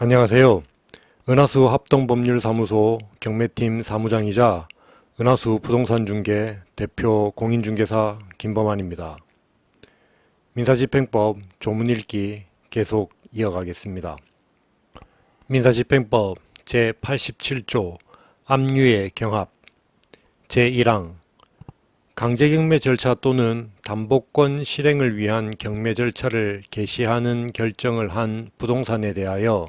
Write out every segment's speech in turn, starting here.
안녕하세요. 은하수 합동법률사무소 경매팀 사무장이자 은하수 부동산중개 대표 공인중개사 김범환입니다. 민사집행법 조문읽기 계속 이어가겠습니다. 민사집행법 제87조 압류의 경합 제1항 강제경매 절차 또는 담보권 실행을 위한 경매 절차를 개시하는 결정을 한 부동산에 대하여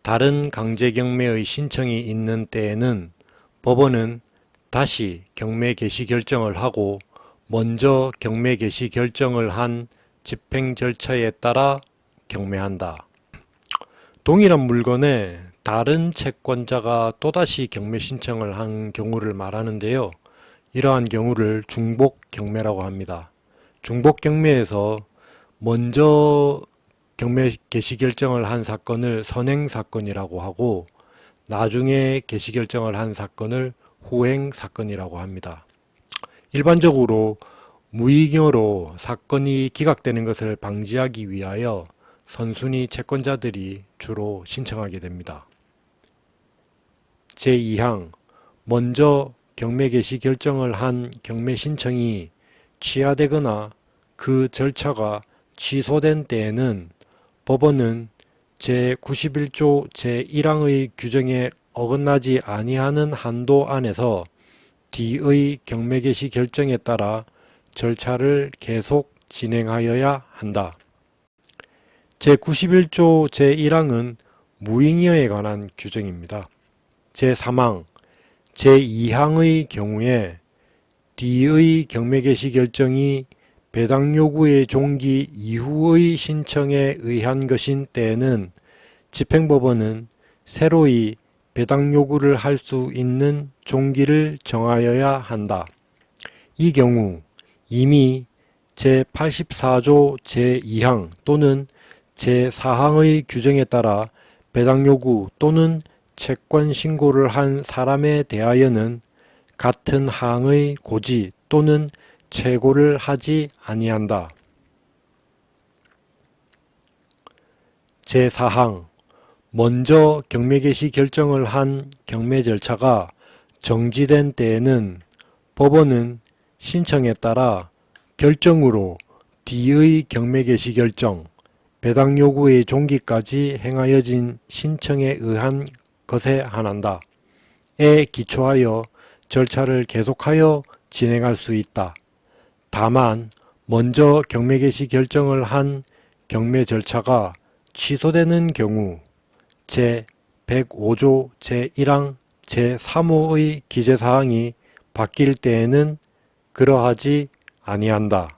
다른 강제경매의 신청이 있는 때에는 법원은 다시 경매 개시 결정을 하고 먼저 경매 개시 결정을 한 집행 절차에 따라 경매한다. 동일한 물건에 다른 채권자가 또다시 경매 신청을 한 경우를 말하는데요. 이러한 경우를 중복 경매라고 합니다. 중복 경매에서 먼저 경매 개시 결정을 한 사건을 선행 사건이라고 하고 나중에 개시 결정을 한 사건을 후행 사건이라고 합니다. 일반적으로 무이경으로 사건이 기각되는 것을 방지하기 위하여 선순위 채권자들이 주로 신청하게 됩니다. 제2항 먼저 경매 개시 결정을 한 경매 신청이 취하되거나 그 절차가 취소된 때에는 법원은 제91조 제1항의 규정에 어긋나지 아니하는 한도 안에서 뒤의 경매 개시 결정에 따라 절차를 계속 진행하여야 한다. 제91조 제1항은 무잉여에 관한 규정입니다. 제3항 제2항의 경우에 뒤의 경매 개시 결정이 배당 요구의 종기 이후의 신청에 의한 것인 때에는 집행법원은 새로이 배당 요구를 할 수 있는 종기를 정하여야 한다. 이 경우 이미 제84조 제2항 또는 제4항의 규정에 따라 배당 요구 또는 채권 신고를 한 사람에 대하여는 같은 항의 고지 또는 최고를 하지 아니한다. 제4항 먼저 경매 개시 결정을 한 경매 절차가 정지된 때에는 법원은 신청에 따라 결정으로 뒤의 경매 개시 결정, 배당 요구의 종기까지 행하여진 신청에 의한 것에 한한다. 에 기초하여 절차를 계속하여 진행할 수 있다. 다만 먼저 경매 개시 결정을 한 경매 절차가 취소되는 경우 제105조 제1항 제3호의 기재사항이 바뀔 때에는 그러하지 아니한다.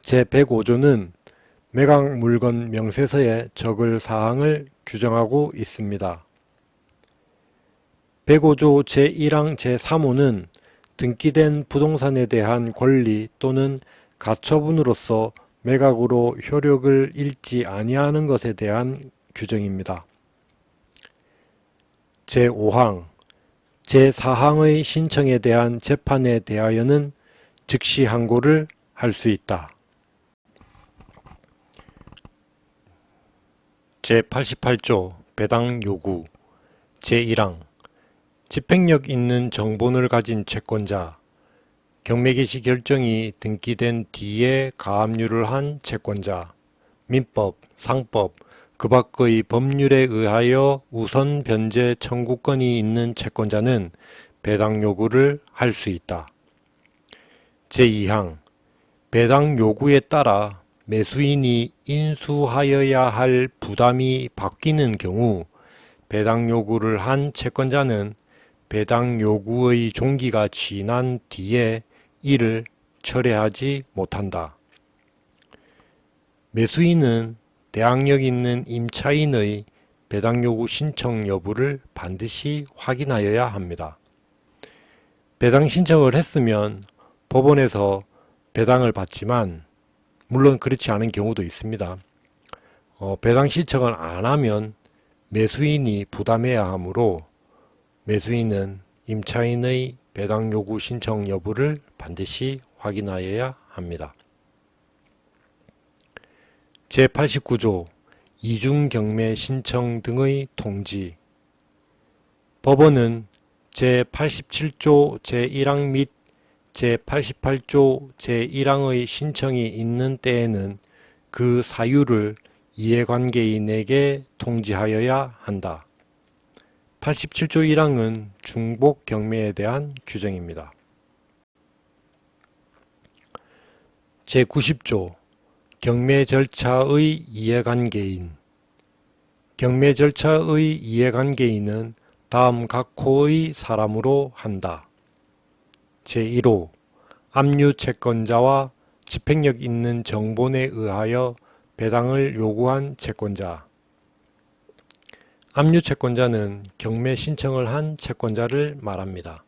제105조는 매각물건 명세서에 적을 사항을 규정하고 있습니다. 105조 제1항 제3호는 등기된 부동산에 대한 권리 또는 가처분으로서 매각으로 효력을 잃지 아니하는 것에 대한 규정입니다. 제5항, 제4항의 신청에 대한 재판에 대하여는 즉시 항고를 할 수 있다. 제88조 배당 요구 제1항 집행력 있는 정본을 가진 채권자, 경매 개시 결정이 등기된 뒤에 가압류를 한 채권자, 민법, 상법, 그 밖의 법률에 의하여 우선 변제 청구권이 있는 채권자는 배당 요구를 할 수 있다. 제2항 배당 요구에 따라 매수인이 인수하여야 할 부담이 바뀌는 경우 배당 요구를 한 채권자는 배당 요구의 종기가 지난 뒤에 이를 철회하지 못한다. 매수인은 대항력 있는 임차인의 배당 요구 신청 여부를 반드시 확인하여야 합니다. 배당 신청을 했으면 법원에서 배당을 받지만 물론 그렇지 않은 경우도 있습니다. 배당 신청을 안 하면 매수인이 부담해야 하므로 매수인은 임차인의 배당 요구 신청 여부를 반드시 확인하여야 합니다. 제89조 이중 경매 신청 등의 통지. 법원은 제87조 제1항 및 제88조 제1항의 신청이 있는 때에는 그 사유를 이해관계인에게 통지하여야 한다. 87조 1항은 중복 경매에 대한 규정입니다. 제90조 경매 절차의 이해관계인. 경매 절차의 이해관계인은 다음 각 호의 사람으로 한다. 제1호 압류 채권자와 집행력 있는 정본에 의하여 배당을 요구한 채권자. 압류 채권자는 경매 신청을 한 채권자를 말합니다.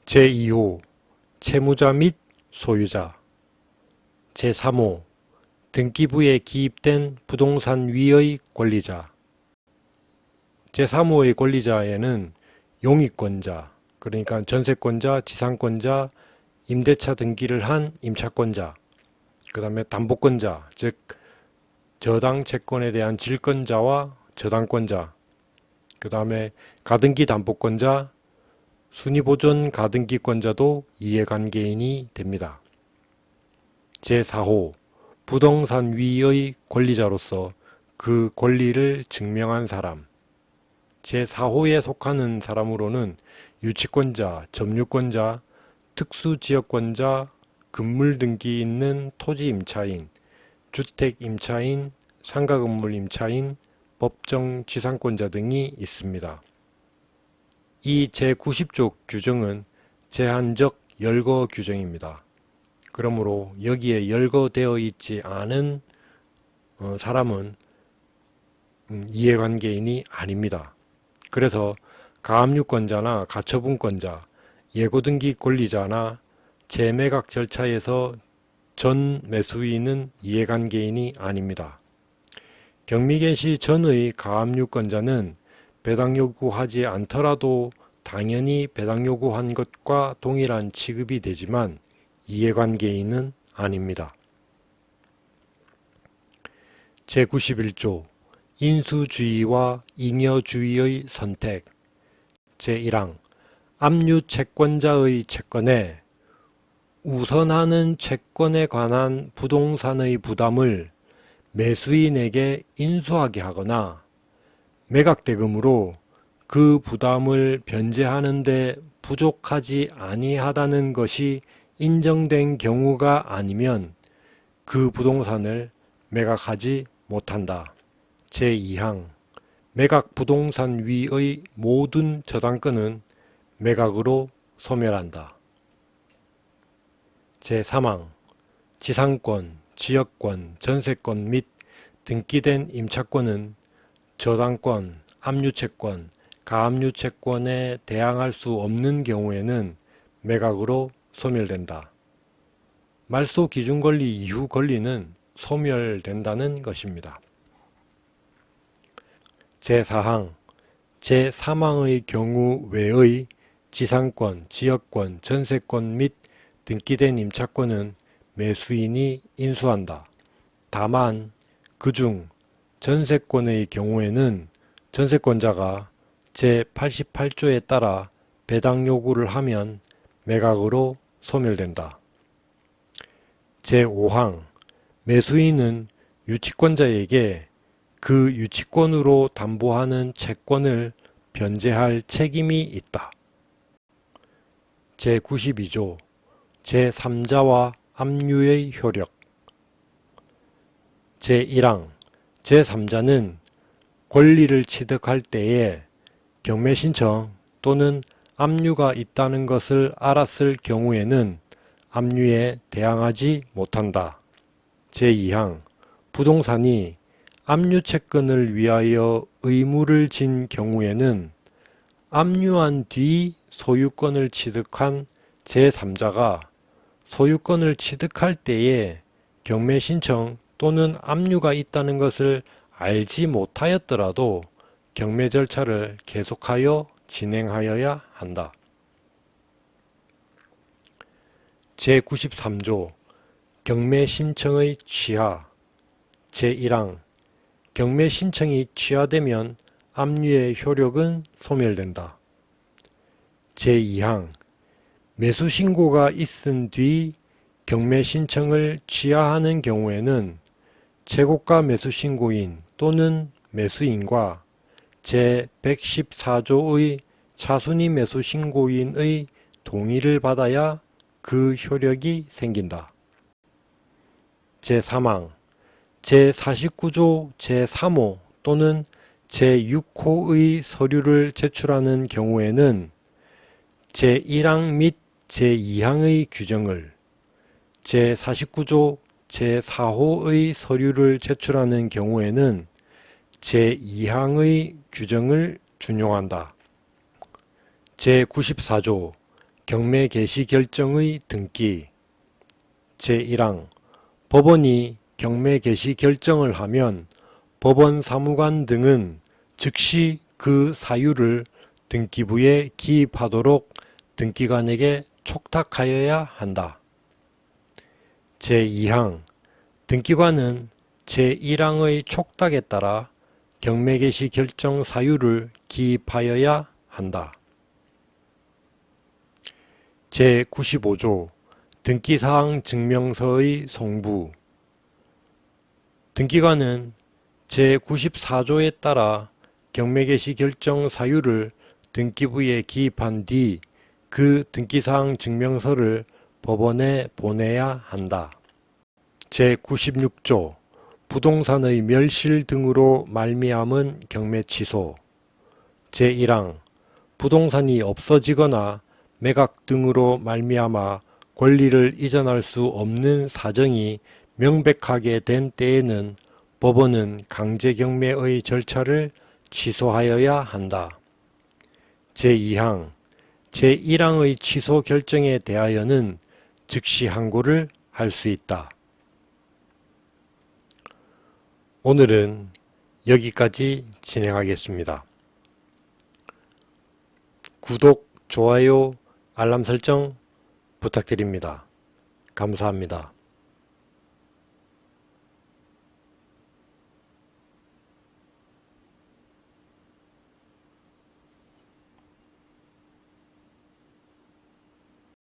제2호 채무자 및 소유자. 제3호 등기부에 기입된 부동산 위의 권리자. 제3호의 권리자에는 용익권자, 그러니까 전세권자, 지상권자, 임대차 등기를 한 임차권자, 그 다음에 담보권자, 즉 저당 채권에 대한 질권자와 저당권자, 그 다음에 가등기 담보권자, 순위보존 가등기권자도 이해관계인이 됩니다. 제4호 부동산 위의 권리자로서 그 권리를 증명한 사람. 제4호에 속하는 사람으로는 유치권자, 점유권자, 특수지역권자, 건물등기 있는 토지임차인, 주택임차인, 상가건물임차인, 법정지상권자 등이 있습니다. 이 제90조 규정은 제한적 열거 규정입니다. 그러므로 여기에 열거되어 있지 않은 사람은 이해관계인이 아닙니다. 그래서 가압류권자나 가처분권자, 예고등기 권리자나 재매각 절차에서 전 매수인은 이해관계인이 아닙니다. 경미개시 전의 가압류권자는 배당 요구하지 않더라도 당연히 배당 요구한 것과 동일한 취급이 되지만 이해관계인은 아닙니다. 제91조 인수주의와 잉여주의의 선택. 제1항 압류 채권자의 채권에 우선하는 채권에 관한 부동산의 부담을 매수인에게 인수하게 하거나 매각대금으로 그 부담을 변제하는 데 부족하지 아니하다는 것이 인정된 경우가 아니면 그 부동산을 매각하지 못한다. 제2항 매각 부동산 위의 모든 저당권은 매각으로 소멸한다. 제3항 지상권, 지역권, 전세권 및 등기된 임차권은 저당권, 압류채권, 가압류채권에 대항할 수 없는 경우에는 매각으로 소멸된다. 말소 기준 권리 이후 권리는 소멸된다는 것입니다. 제4항 제3항의 경우 외의 지상권, 지역권, 전세권 및 등기된 임차권은 매수인이 인수한다. 다만 그중 전세권의 경우에는 전세권자가 제88조에 따라 배당 요구를 하면 매각으로 소멸된다. 제5항 매수인은 유치권자에게 그 유치권으로 담보하는 채권을 변제할 책임이 있다. 제92조 제3자와 압류의 효력. 제1항 제3자는 권리를 취득할 때에 경매 신청 또는 압류가 있다는 것을 알았을 경우에는 압류에 대항하지 못한다. 제2항 부동산이 압류 채권을 위하여 의무를 진 경우에는 압류한 뒤 소유권을 취득한 제3자가 소유권을 취득할 때에 경매 신청 또는 압류가 있다는 것을 알지 못하였더라도 경매 절차를 계속하여 진행하여야 한다. 제93조 경매 신청의 취하. 제1항 경매 신청이 취하되면 압류의 효력은 소멸된다. 제2항 매수 신고가 있은 뒤 경매 신청을 취하하는 경우에는 최고가 매수 신고인 또는 매수인과 제114조의 차순위 매수 신고인의 동의를 받아야 그 효력이 생긴다. 제3항 제49조 제3호 또는 제6호의 서류를 제출하는 경우에는 제1항 및 제2항의 규정을, 제49조 제4호의 서류를 제출하는 경우에는 제2항의 규정을 준용한다. 제94조 경매 개시 결정의 등기. 제1항 법원이 경매 개시 결정을 하면 법원 사무관 등은 즉시 그 사유를 등기부에 기입하도록 등기관에게 촉탁하여야 한다. 제2항 등기관은 제1항의 촉탁에 따라 경매 개시 결정 사유를 기입하여야 한다. 제95조 등기사항 증명서의 송부. 등기관은 제94조에 따라 경매 개시 결정 사유를 등기부에 기입한 뒤 그 등기사항 증명서를 법원에 보내야 한다. 제96조 부동산의 멸실 등으로 말미암은 경매 취소. 제1항 부동산이 없어지거나 매각 등으로 말미암아 권리를 이전할 수 없는 사정이 명백하게 된 때에는 법원은 강제경매의 절차를 취소하여야 한다. 제2항 제1항의 취소 결정에 대하여는 즉시 항고를 할 수 있다. 오늘은 여기까지 진행하겠습니다. 구독, 좋아요, 알람 설정 부탁드립니다. 감사합니다.